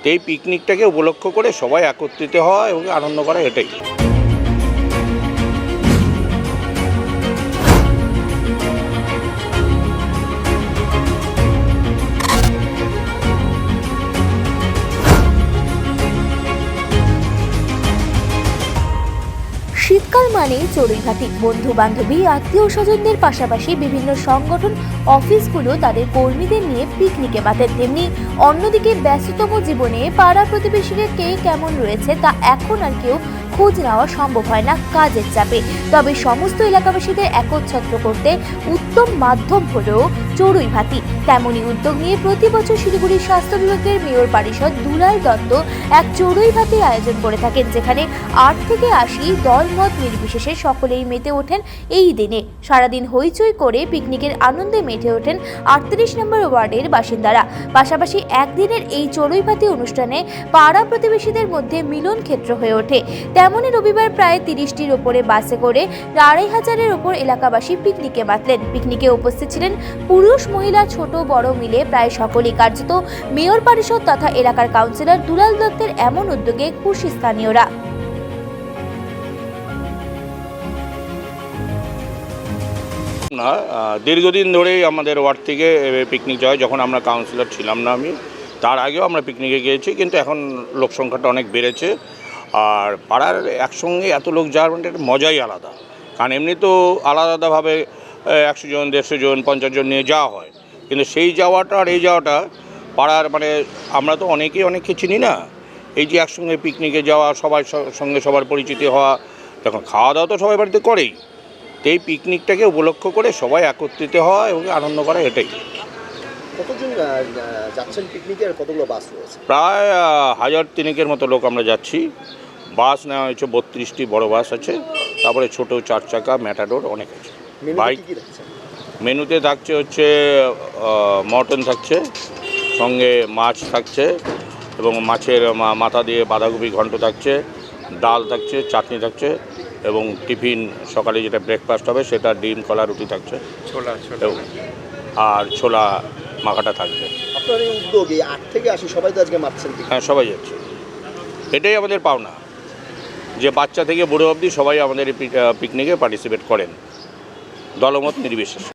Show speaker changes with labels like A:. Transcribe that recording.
A: তো এই পিকনিকটাকে উপলক্ষ করে সবাই একত্রিত হওয়া এবং আনন্দ করা এটাই।
B: শীতকাল মানেই চড়ুইভাতি। বন্ধু বান্ধবী, আত্মীয় স্বজনদের পাশাপাশি বিভিন্ন সংগঠন, অফিসগুলো তাদের কর্মীদের নিয়ে পিকনিকে বাঁধে। তেমনি অন্যদিকে ব্যস্ততম জীবনে পাড়া প্রতিবেশীরা কে কেমন রয়েছে তা এখন আর কেউ খোঁজ নেওয়া সম্ভব হয় না কাজের চাপে। তবে সমস্ত এলাকাবাসীদের একচ্ছত্র করতে উত্তম মাধ্যম হলো চড়ুইভাতি। তেমনই উদ্যোগ নিয়ে প্রতি বছর শিলিগুড়ির স্বাস্থ্য বিভাগের মেয়র পরিষদ দুলাল দত্ত এক চড়ুইভাতির আয়োজন করে থাকেন, যেখানে 8 থেকে 80 দলমত নির্বিশেষে সকলেই মেতে ওঠেন এই দিনে। সারাদিন হইচই করে পিকনিকের আনন্দে মেতে ওঠেন 38 নম্বর ওয়ার্ডের বাসিন্দারা। পাশাপাশি একদিনের এই চড়ুইভাতি অনুষ্ঠানে পাড়া প্রতিবেশীদের মধ্যে মিলন ক্ষেত্র হয়ে ওঠে। তেমনই রবিবার প্রায় 30টির ওপরে বাসে করে 2500-এর ওপর এলাকাবাসী পিকনিকে বাঁধলেন। পিকনিকে উপস্থিত ছিলেন পুরুষ মহিলা ছোট বড় মিলে প্রায় সকলেই। কার্যত মেয়র পরিষদ তথা এলাকার কাউন্সিলর দুলাল দত্তের এমন উদ্যোগে খুশি স্থানীয়রা।
A: না, দীর্ঘদিন ধরেই আমাদের ওয়ার্ড থেকে পিকনিক যায়। যখন আমরা কাউন্সিলর ছিলাম না আমি, তার আগেও আমরা পিকনিকে গিয়েছি, কিন্তু এখন লোক সংখ্যাটা অনেক বেড়েছে। আর পাড়ার একসঙ্গে এত লোক যাওয়ার মানে একটা মজাই আলাদা। কারণ এমনি তো আলাদাভাবে 100 জন 150 জন 50 জন নিয়ে যাওয়া হয়, কিন্তু সেই যাওয়াটা আর এই যাওয়াটা পাড়ার মানে আমরা তো অনেকেই অনেককে চিনি না। এই যে একসঙ্গে পিকনিকে যাওয়া, সবার সঙ্গে সবার পরিচিতি হওয়া, তখন খাওয়া দাওয়া তো সবাই বাড়িতে করেই। তো এই পিকনিকটাকে উপলক্ষ করে সবাই একত্রিত হওয়া এবং আনন্দ করা এটাই।
C: কতজন যাচ্ছেন পিকনিকে আর কতগুলো বাস রয়েছে?
A: প্রায় 1000-3 মতো লোক আমরা যাচ্ছি। বাস নেওয়া হয়েছে 32টি বড় বাস আছে, তারপরে ছোট 4 চাকা ম্যাটাডোর অনেক আছে। বাইক মেনুতে থাকছে হচ্ছে মটন থাকছে, সঙ্গে মাছ থাকছে এবং মাছের মাথা দিয়ে বাঁধাকপি ঘন্ট থাকছে, ডাল থাকছে, চাটনি থাকছে এবং টিফিন সকালে যেটা ব্রেকফাস্ট হবে সেটা ডিম কলা রুটি থাকছে, আর ছোলা মাখাটা থাকবে।
C: আপনার এই উদ্যোগে 8 থেকে 80 সবাই তো আজকে মারছেন?
A: হ্যাঁ, সবাই যাচ্ছে। এটাই আমাদের পাওনা যে বাচ্চা থেকে বুড়ো অবধি সবাই আমাদের এই পিকনিকে পার্টিসিপেট করেন, দলমত নির্বিশেষে।